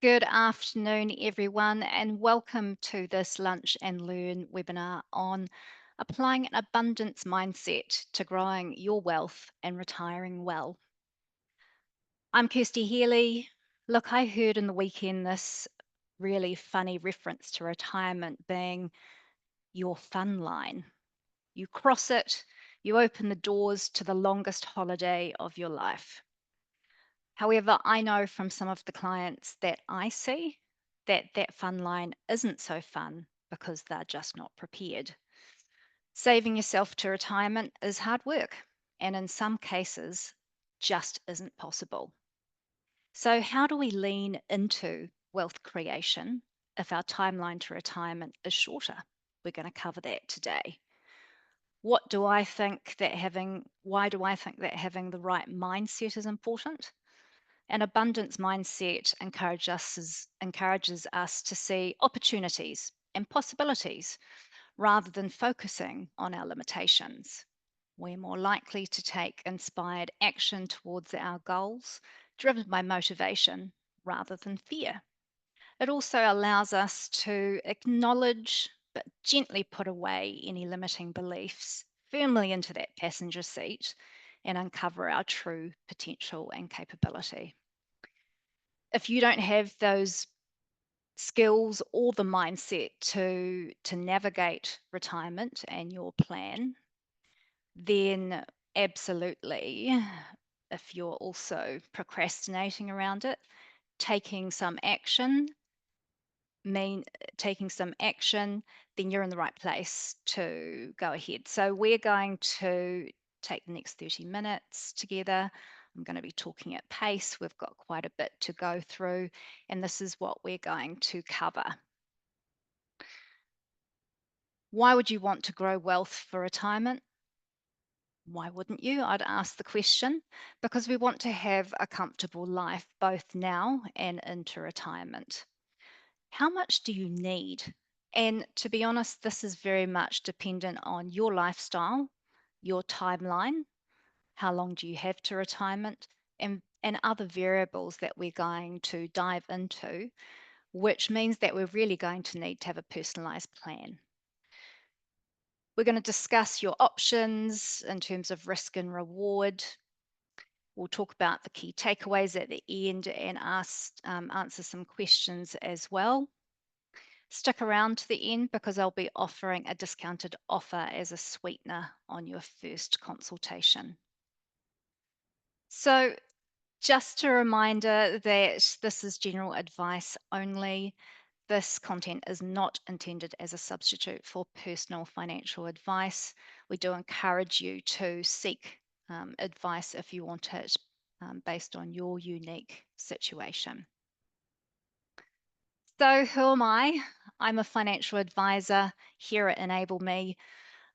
Good afternoon, everyone, and welcome to this Lunch and Learn webinar on applying an abundance mindset to growing your wealth and retiring well. I'm Kirsty Healey. Look, I heard in the weekend this really funny reference to retirement being your fun line. You cross it, you open the doors to the longest holiday of your life. However, I know from some of the clients that I see that that fun line isn't so fun because they're just not prepared. Saving yourself to retirement is hard work, and in some cases, just isn't possible. So, how do we lean into wealth creation if our timeline to retirement is shorter? We're going to cover that today. Why do I think that having the right mindset is important? An abundance mindset encourages us to see opportunities and possibilities rather than focusing on our limitations. We're more likely to take inspired action towards our goals, driven by motivation rather than fear. It also allows us to acknowledge but gently put away any limiting beliefs firmly into that passenger seat and uncover our true potential and capability. If you don't have those skills or the mindset to navigate retirement and your plan, then absolutely, if you're also procrastinating around it, taking some action mean taking some action, then you're in the right place to go ahead. So we're going to take the next 30 minutes together. I'm going to be talking at pace. We've got quite a bit to go through, and this is what we're going to cover. Why would you want to grow wealth for retirement? Why wouldn't you? I'd ask the question because we want to have a comfortable life both now and into retirement. How much do you need? And to be honest, this is very much dependent on your lifestyle, your timeline, how long do you have to retirement, and other variables that we're going to dive into, which means that we're really going to need to have a personalized plan. We're going to discuss your options in terms of risk and reward. We'll talk about the key takeaways at the end and answer some questions as well. Stick around to the end because I'll be offering a discounted offer as a sweetener on your first consultation. So, just a reminder that this is general advice only. This content is not intended as a substitute for personal financial advice. We do encourage you to seek advice if you want it based on your unique situation. So, who am I? I'm a financial advisor here at Enable Me.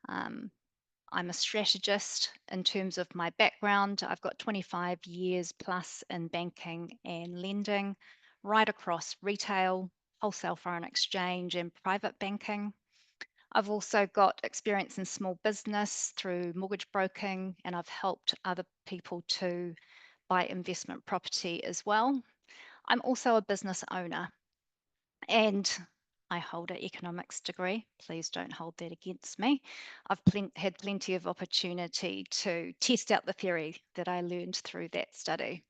Um, I'm a strategist in terms of my background. I've got 25 years plus in banking and lending, right across retail, wholesale foreign exchange, and private banking. I've also got experience in small business through mortgage broking, and I've helped other people to buy investment property as well. I'm also a business owner. And I hold an economics degree. Please don't hold that against me. I've had plenty of opportunity to test out the theory that I learned through that study.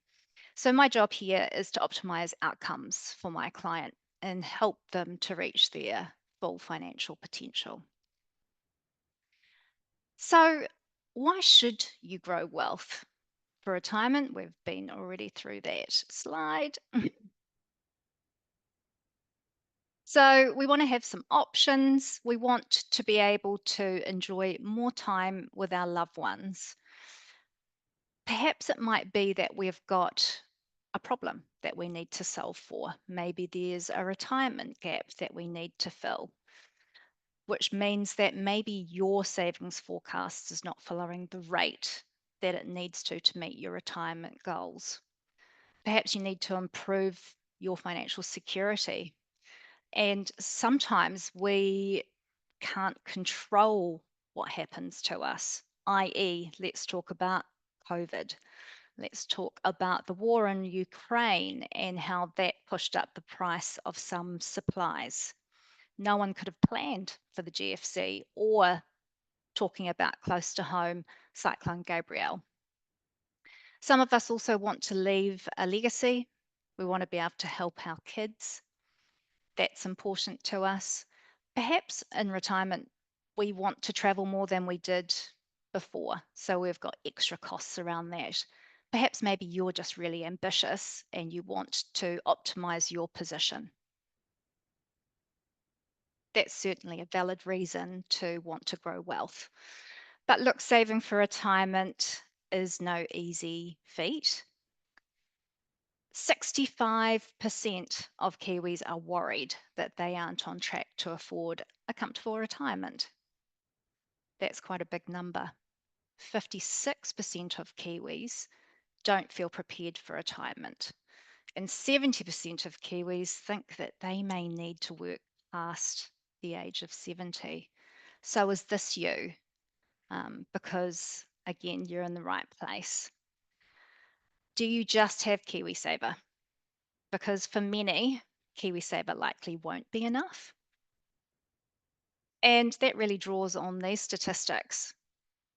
So my job here is to optimize outcomes for my client and help them to reach their full financial potential. So why should you grow wealth for retirement? We've been already through that slide. So we want to have some options. We want to be able to enjoy more time with our loved ones. Perhaps it might be that we've got a problem that we need to solve for. Maybe there's a retirement gap that we need to fill, which means that maybe your savings forecast is not following the rate that it needs to meet your retirement goals. Perhaps you need to improve your financial security. And sometimes we can't control what happens to us, i.e., let's talk about COVID. Let's talk about the war in Ukraine and how that pushed up the price of some supplies. No one could have planned for the GFC, or talking about close to home, Cyclone Gabrielle. Some of us also want to leave a legacy. We want to be able to help our kids. That's important to us. Perhaps in retirement, we want to travel more than we did before. So we've got extra costs around that. Perhaps maybe you're just really ambitious and you want to optimize your position. That's certainly a valid reason to want to grow wealth. But look, saving for retirement is no easy feat. 65% of Kiwis are worried that they aren't on track to afford a comfortable retirement. That's quite a big number. 56% of Kiwis don't feel prepared for retirement. And 70% of Kiwis think that they may need to work past the age of 70. So is this you? Because again, you're in the right place. Do you just have KiwiSaver? Because for many, KiwiSaver likely won't be enough. And that really draws on these statistics.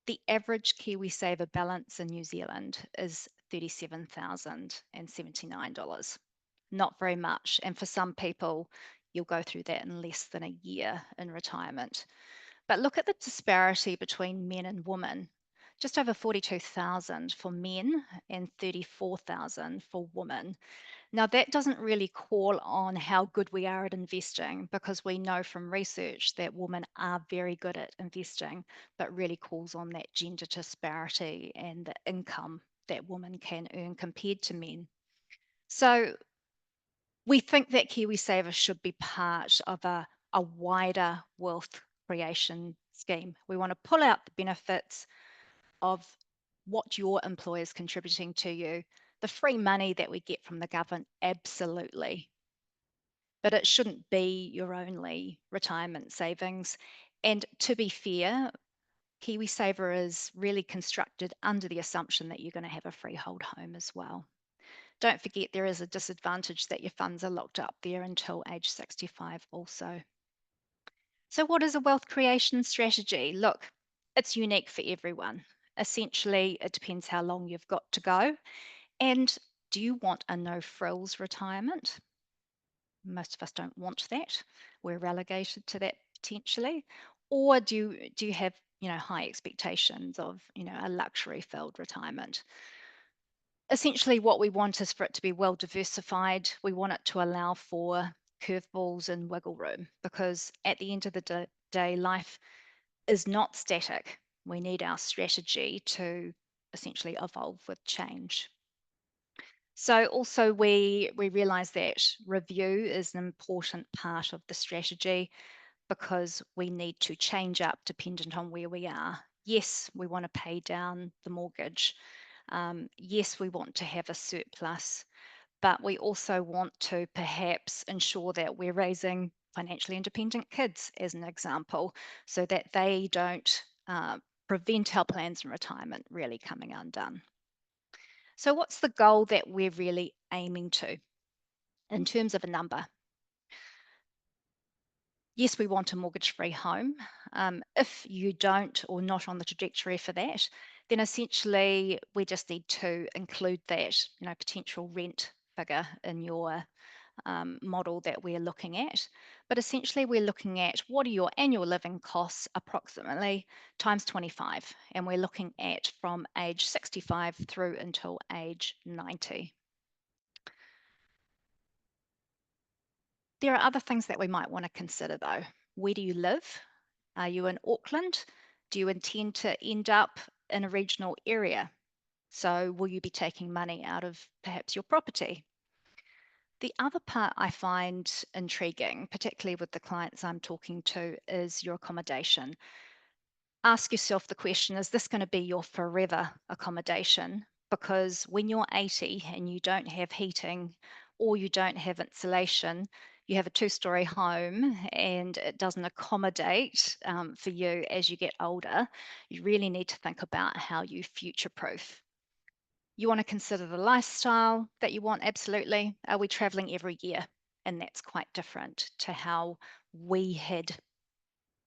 The average KiwiSaver balance in New Zealand is $37,079. Not very much. And for some people, you'll go through that in less than a year in retirement. But look at the disparity between men and women. Just over 42,000 for men and 34,000 for women. Now, that doesn't really call on how good we are at investing, because we know from research that women are very good at investing, but really calls on that gender disparity and the income that women can earn compared to men. So we think that KiwiSaver should be part of a wider wealth creation scheme. We want to pull out the benefits of what your employer is contributing to you. The free money that we get from the government, absolutely. But it shouldn't be your only retirement savings. And to be fair, KiwiSaver is really constructed under the assumption that you're going to have a freehold home as well. Don't forget, there is a disadvantage that your funds are locked up there until age 65 also. So what is a wealth creation strategy? Look, it's unique for everyone. Essentially, it depends how long you've got to go. And do you want a no frills retirement? Most of us don't want that. We're relegated to that potentially. Or do you have, high expectations of, a luxury filled retirement? Essentially, what we want is for it to be well diversified. We want it to allow for curveballs and wiggle room, because at the end of the day, life is not static. We need our strategy to essentially evolve with change. So also we realize that review is an important part of the strategy, because we need to change up dependent on where we are. Yes, we want to pay down the mortgage. Yes, we want to have a surplus, but we also want to perhaps ensure that we're raising financially independent kids, as an example, so that they don't prevent our plans in retirement really coming undone. So, what's the goal that we're really aiming to in terms of a number? Yes, we want a mortgage-free home. If you don't, or not on the trajectory for that, then essentially we just need to include that, potential rent figure in your model that we're looking at. But essentially, we're looking at what are your annual living costs approximately times 25, and we're looking at from age 65 through until age 90. There are other things that we might want to consider though. Where do you live? Are you in Auckland? Do you intend to end up in a regional area? So will you be taking money out of perhaps your property? The other part I find intriguing, particularly with the clients I'm talking to, is your accommodation. Ask yourself the question, is this going to be your forever accommodation? Because when you're 80 and you don't have heating or you don't have insulation, you have a two-story home and it doesn't accommodate for you as you get older, you really need to think about how you future-proof. You want to consider the lifestyle that you want, absolutely. Are we traveling every year? And that's quite different to how we had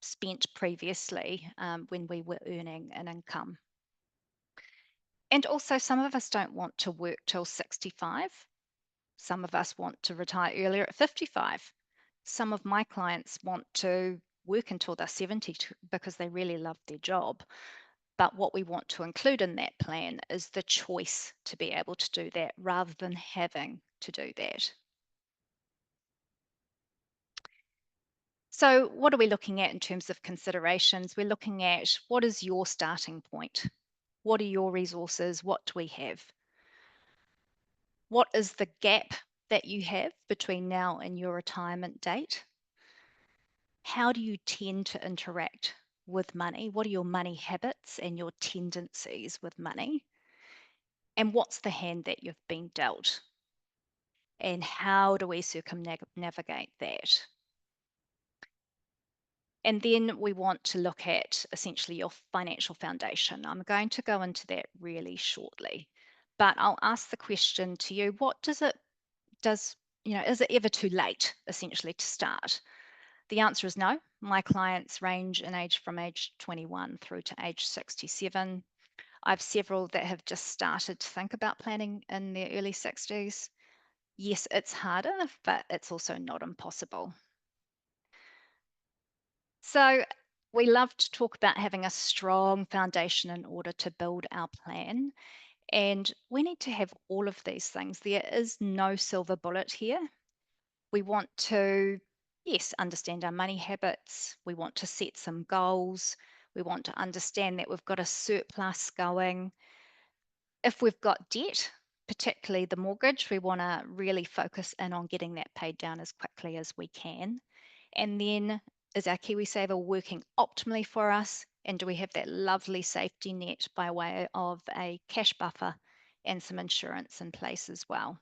spent previously when we were earning an income. And also, some of us don't want to work till 65. Some of us want to retire earlier at 55. Some of my clients want to work until they're 70 because they really love their job. But what we want to include in that plan is the choice to be able to do that rather than having to do that. So, what are we looking at in terms of considerations? We're looking at what is your starting point? What are your resources? What do we have? What is the gap that you have between now and your retirement date? How do you tend to interact with money? What are your money habits and your tendencies with money? And what's the hand that you've been dealt? And how do we circumnavigate that? And then we want to look at essentially your financial foundation. I'm going to go into that really shortly, but I'll ask the question to you, what does, is it ever too late essentially to start? The answer is no. My clients range in age from age 21 through to age 67. I have several that have just started to think about planning in their early 60s. Yes, it's harder, but it's also not impossible. So, we love to talk about having a strong foundation in order to build our plan. And we need to have all of these things. There is no silver bullet here. We want to, yes, understand our money habits. We want to set some goals. We want to understand that we've got a surplus going. If we've got debt, particularly the mortgage, we want to really focus in on getting that paid down as quickly as we can. And then, is our KiwiSaver working optimally for us? And do we have that lovely safety net by way of a cash buffer and some insurance in place as well?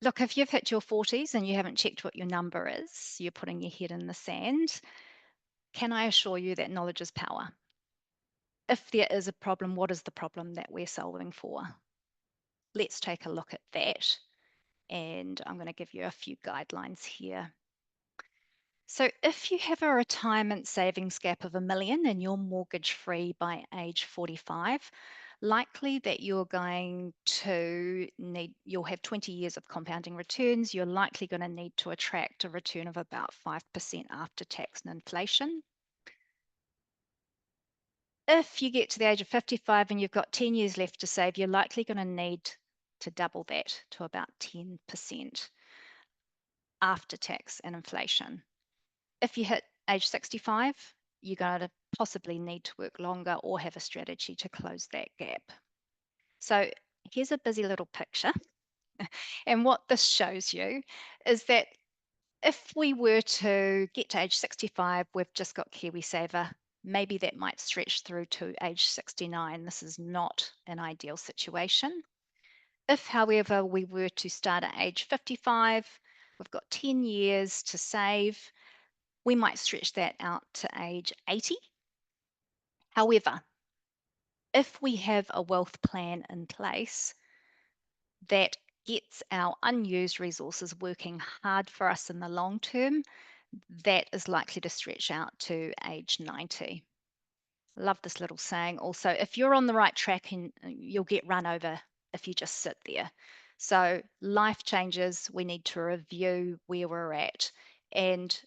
Look, if you've hit your 40s and you haven't checked what your number is, you're putting your head in the sand. Can I assure you that knowledge is power? If there is a problem, what is the problem that we're solving for? Let's take a look at that. And I'm going to give you a few guidelines here. So, if you have a retirement savings gap of 1 million and you're mortgage free by age 45, likely that you'll have 20 years of compounding returns. You're likely going to need to attract a return of about 5% after tax and inflation. If you get to the age of 55 and you've got 10 years left to save, you're likely going to need to double that to about 10% after tax and inflation. If you hit age 65, you're going to possibly need to work longer or have a strategy to close that gap. So here's a busy little picture. And what this shows you is that if we were to get to age 65, we've just got KiwiSaver. Maybe that might stretch through to age 69. This is not an ideal situation. If, however, we were to start at age 55, we've got 10 years to save. We might stretch that out to age 80. However, if we have a wealth plan in place that gets our unused resources working hard for us in the long term, that is likely to stretch out to age 90. Love this little saying also. If you're on the right track, and you'll get run over if you just sit there. So life changes, we need to review where we're at. And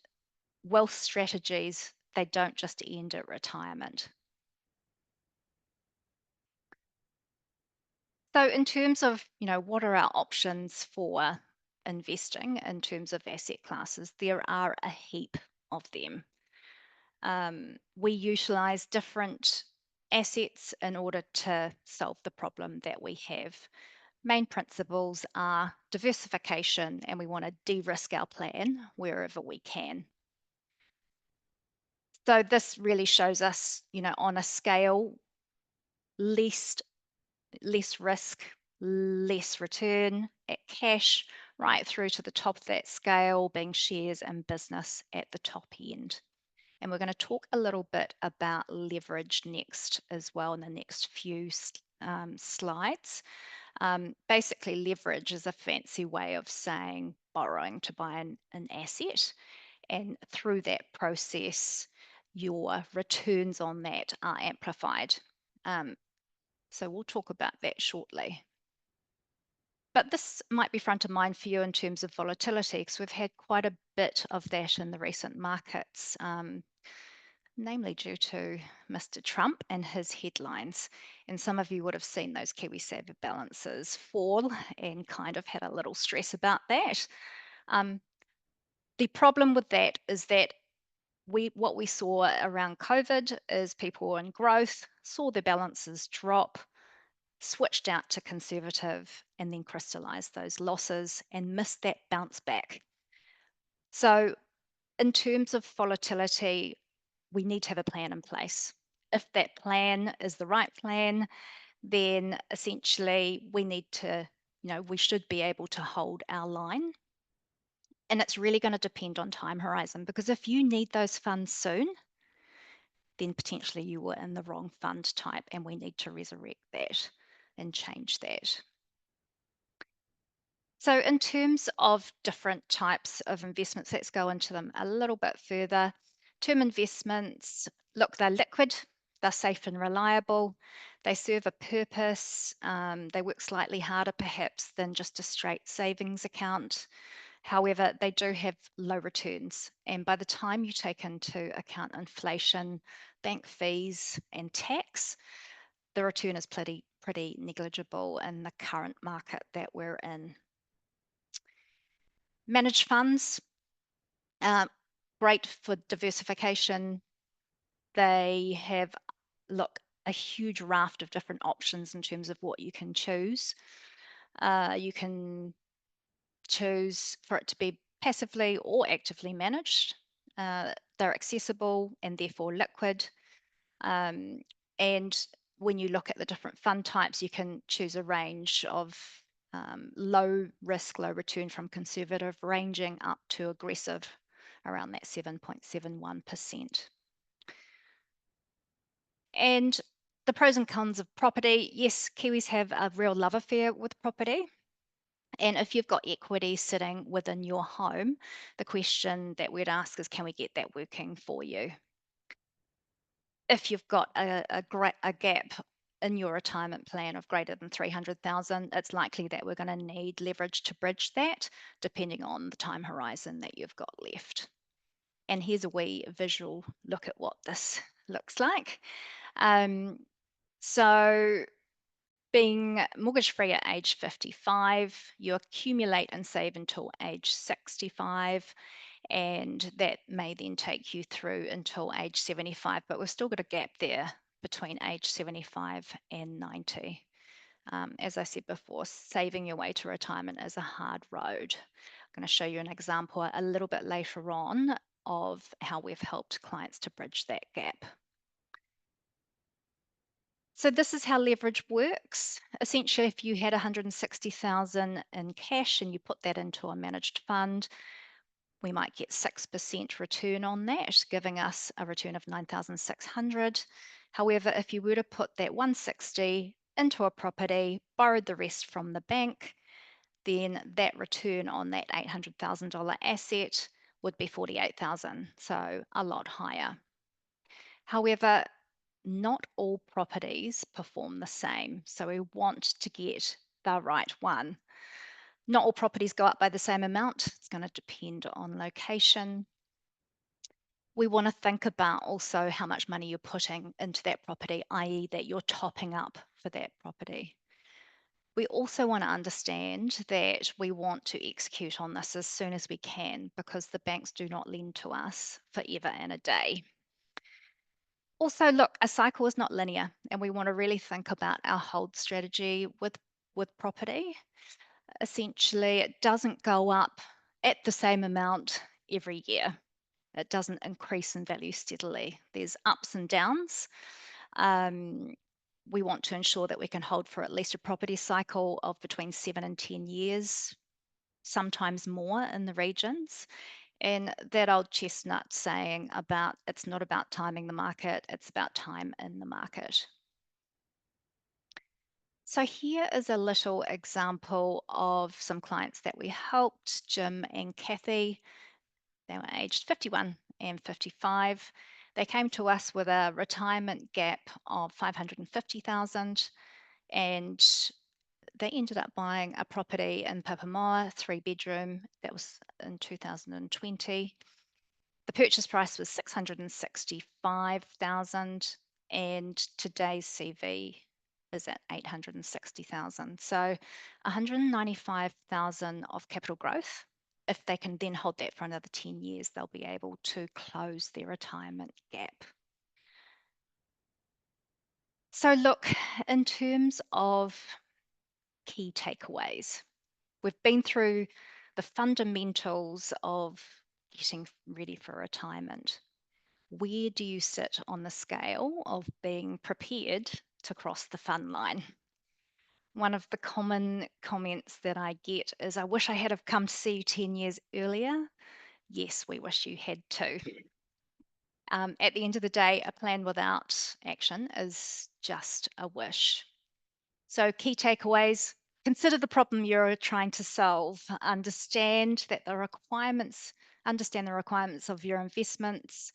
wealth strategies, they don't just end at retirement. So in terms of, what are our options for investing in terms of asset classes, there are a heap of them. We utilize different assets in order to solve the problem that we have. Main principles are diversification, and we want to de-risk our plan wherever we can. So this really shows us, on a scale, less risk, less return at cash, right through to the top of that scale being shares and business at the top end. And we're going to talk a little bit about leverage next as well in the next few slides. Basically, leverage is a fancy way of saying borrowing to buy an asset. And through that process, your returns on that are amplified. So we'll talk about that shortly. But this might be front of mind for you in terms of volatility, because we've had quite a bit of that in the recent markets, namely due to Mr. Trump and his headlines. And some of you would have seen those KiwiSaver balances fall and kind of had a little stress about that. The problem with that is that what we saw around COVID is people in growth saw their balances drop, switched out to conservative, and then crystallized those losses and missed that bounce back. So, in terms of volatility, we need to have a plan in place. If that plan is the right plan, then essentially we need to, we should be able to hold our line. And it's really going to depend on time horizon, because if you need those funds soon, then potentially you were in the wrong fund type, and we need to resurrect that and change that. So in terms of different types of investments, let's go into them a little bit further. Term investments, look, they're liquid, they're safe and reliable, they serve a purpose, they work slightly harder perhaps than just a straight savings account. However, they do have low returns, and by the time you take into account inflation, bank fees, and tax, the return is pretty negligible in the current market that we're in. Managed funds, great for diversification. They have, look, a huge raft of different options in terms of what you can choose. You can choose for it to be passively or actively managed. They're accessible and therefore liquid. And when you look at the different fund types, you can choose a range of low risk, low return from conservative, ranging up to aggressive around that 7.71%. And the pros and cons of property. Yes, Kiwis have a real love affair with property. And if you've got equity sitting within your home, the question that we'd ask is, can we get that working for you? If you've got a gap in your retirement plan of greater than 300,000, it's likely that we're going to need leverage to bridge that, depending on the time horizon that you've got left. And here's a wee visual look at what this looks like. So being mortgage free at age 55, you accumulate and save until age 65, and that may then take you through until age 75, but we've still got a gap there between age 75 and 90. As I said before, saving your way to retirement is a hard road. I'm going to show you an example a little bit later on of how we've helped clients to bridge that gap. So this is how leverage works. Essentially, if you had 160,000 in cash and you put that into a managed fund, we might get 6% return on that, giving us a return of 9,600. However, if you were to put that 160 into a property, borrowed the rest from the bank, then that return on that $800,000 asset would be 48,000, so a lot higher. However, not all properties perform the same, so we want to get the right one. Not all properties go up by the same amount. It's going to depend on location. We want to think about also how much money you're putting into that property, i.e. that you're topping up for that property. We also want to understand that we want to execute on this as soon as we can, because the banks do not lend to us forever and a day. Also, look, a cycle is not linear, and we want to really think about our hold strategy with property. Essentially, it doesn't go up at the same amount every year. It doesn't increase in value steadily. There's ups and downs. We want to ensure that we can hold for at least a property cycle of between 7 and 10 years, sometimes more in the regions. And that old chestnut saying about it's not about timing the market, it's about time in the market. So here is a little example of some clients that we helped, Jim and Kathy. They were aged 51 and 55. They came to us with a retirement gap of 550,000, and they ended up buying a property in Papamoa, 3-bedroom. That was in 2020. The purchase price was 665,000, and today's CV is at 860,000. So 195,000 of capital growth. If they can then hold that for another 10 years, they'll be able to close their retirement gap. So look, in terms of key takeaways, we've been through the fundamentals of getting ready for retirement. Where do you sit on the scale of being prepared to cross the fun line? One of the common comments that I get is, I wish I had have come to see you 10 years earlier. Yes, we wish you had too. At the end of the day, a plan without action is just a wish. So, key takeaways: consider the problem you're trying to solve, understand the requirements of your investments,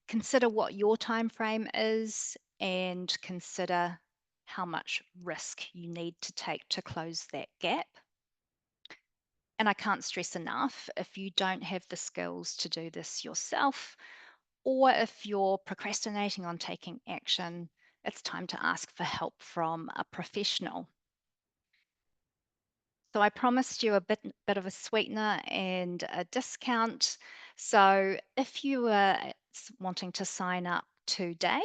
consider what your time frame is, and consider how much risk you need to take to close that gap. And I can't stress enough, if you don't have the skills to do this yourself, or if you're procrastinating on taking action, it's time to ask for help from a professional. So I promised you a bit of a sweetener and a discount. So if you are wanting to sign up today,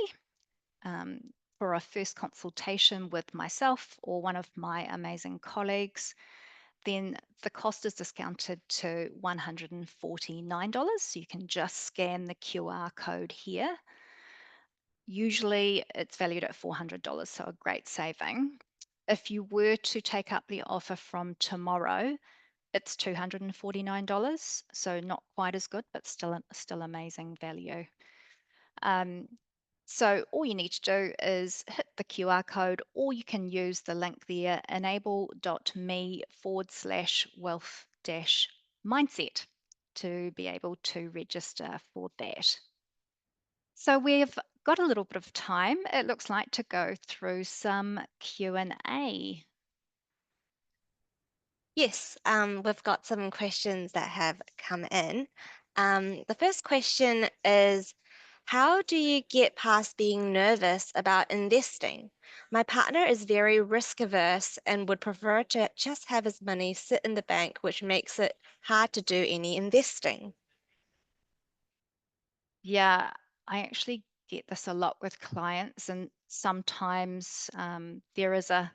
um, for a first consultation with myself or one of my amazing colleagues, then the cost is discounted to $149. So you can just scan the QR code here. Usually it's valued at $400, so a great saving. If you were to take up the offer from tomorrow, it's $249, so not quite as good, but still amazing value. So all you need to do is hit the QR code, or you can use the link there, enable.me/wealth-mindset, to be able to register for that. So we've got a little bit of time, it looks like, to go through some Q&A. Yes, we've got some questions that have come in. The first question is, how do you get past being nervous about investing? My partner is very risk averse and would prefer to just have his money sit in the bank, which makes it hard to do any investing. Yeah, I actually get this a lot with clients, and sometimes there is a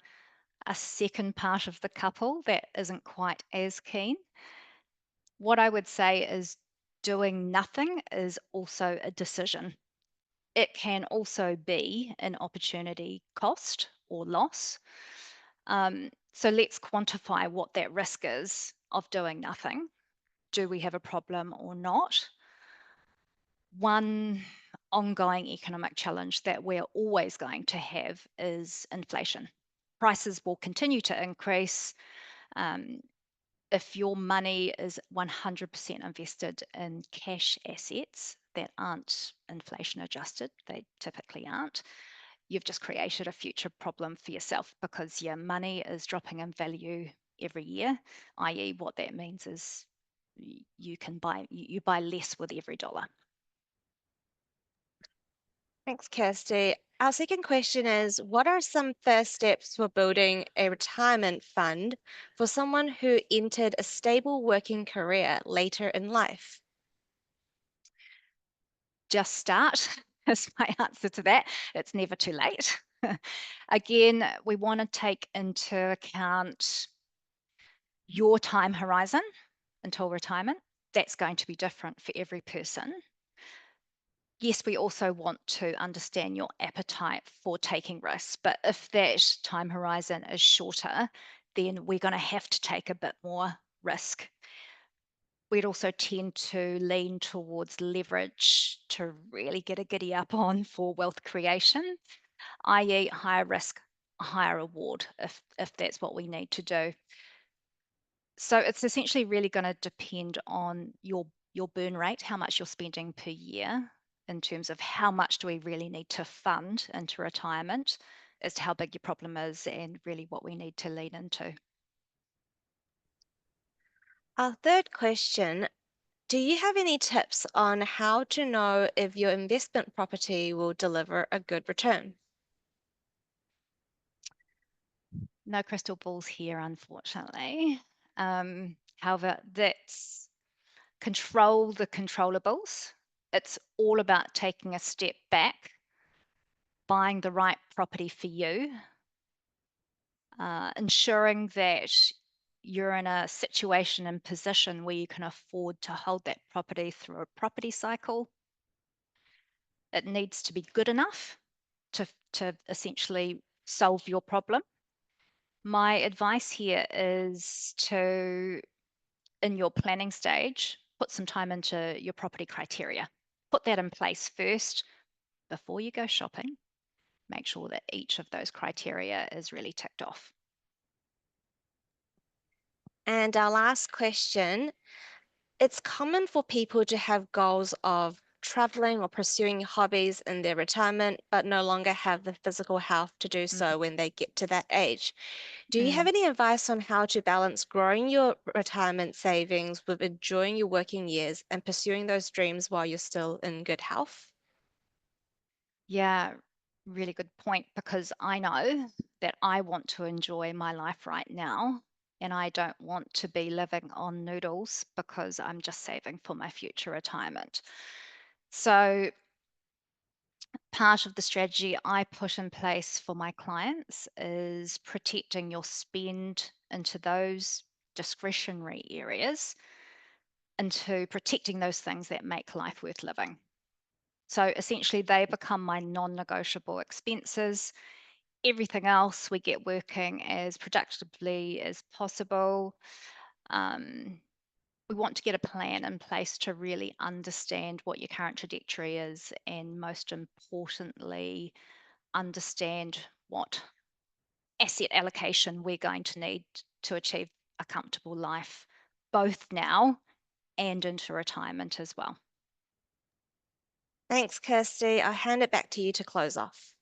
second part of the couple that isn't quite as keen. What I would say is, doing nothing is also a decision. It can also be an opportunity cost or loss. So let's quantify what that risk is of doing nothing. Do we have a problem or not? One ongoing economic challenge that we're always going to have is inflation. Prices will continue to increase. Um, if your money is 100% invested in cash assets that aren't inflation adjusted, they typically aren't, you've just created a future problem for yourself, because your money is dropping in value every year, i.e., what that means is you buy less with every dollar. Thanks, Kirsty. Our second question is, what are some first steps for building a retirement fund for someone who entered a stable working career later in life? Just start is my answer to that. It's never too late. Again, we want to take into account your time horizon until retirement. That's going to be different for every person. Yes, we also want to understand your appetite for taking risks, but if that time horizon is shorter, then we're going to have to take a bit more risk. we'd also tend to lean towards leverage to really get a giddy up on for wealth creation, i.e., higher risk, higher reward, if that's what we need to do. So it's essentially really going to depend on your burn rate, how much you're spending per year, in terms of how much do we really need to fund into retirement, as to how big your problem is, and really what we need to lean into. Our third question, do you have any tips on how to know if your investment property will deliver a good return? No crystal balls here, unfortunately. However, that's control the controllables. It's all about taking a step back, buying the right property for you, ensuring that you're in a situation and position where you can afford to hold that property through a property cycle. It needs to be good enough to essentially solve your problem. My advice here is to, in your planning stage, put some time into your property criteria. Put that in place first before you go shopping. Make sure that each of those criteria is really ticked off. And our last question, it's common for people to have goals of traveling or pursuing hobbies in their retirement, but no longer have the physical health to do Mm, so when they get to that age. Do you have mm. any advice on how to balance growing your retirement savings with enjoying your working years and pursuing those dreams while you're still in good health? Yeah, really good point, because I know that I want to enjoy my life right now, and I don't want to be living on noodles because I'm just saving for my future retirement. So, part of the strategy I put in place for my clients is protecting your spend into those discretionary areas, into protecting those things that make life worth living. So essentially, they become my non negotiable expenses. Everything else we get working as productively as possible. Um, we want to get a plan in place to really understand what your current trajectory is, and most importantly, understand what asset allocation we're going to need to achieve a comfortable life, both now and into retirement as well. Thanks, Kirsty. I'll hand it back to you to close off.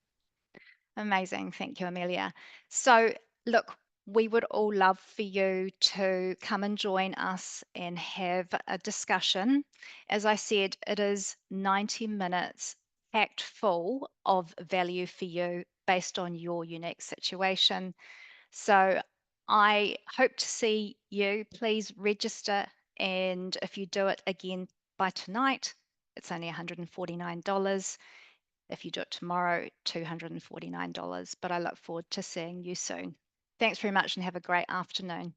Amazing. Thank you, Amelia. So, look, we would all love for you to come and join us and have a discussion. As I said, it is 90 minutes packed full of value for you based on your unique situation. So, I hope to see you. Please register. And if you do it again by tonight, it's only $149. If you do it tomorrow, $249. But I look forward to seeing you soon. Thanks very much and have a great afternoon.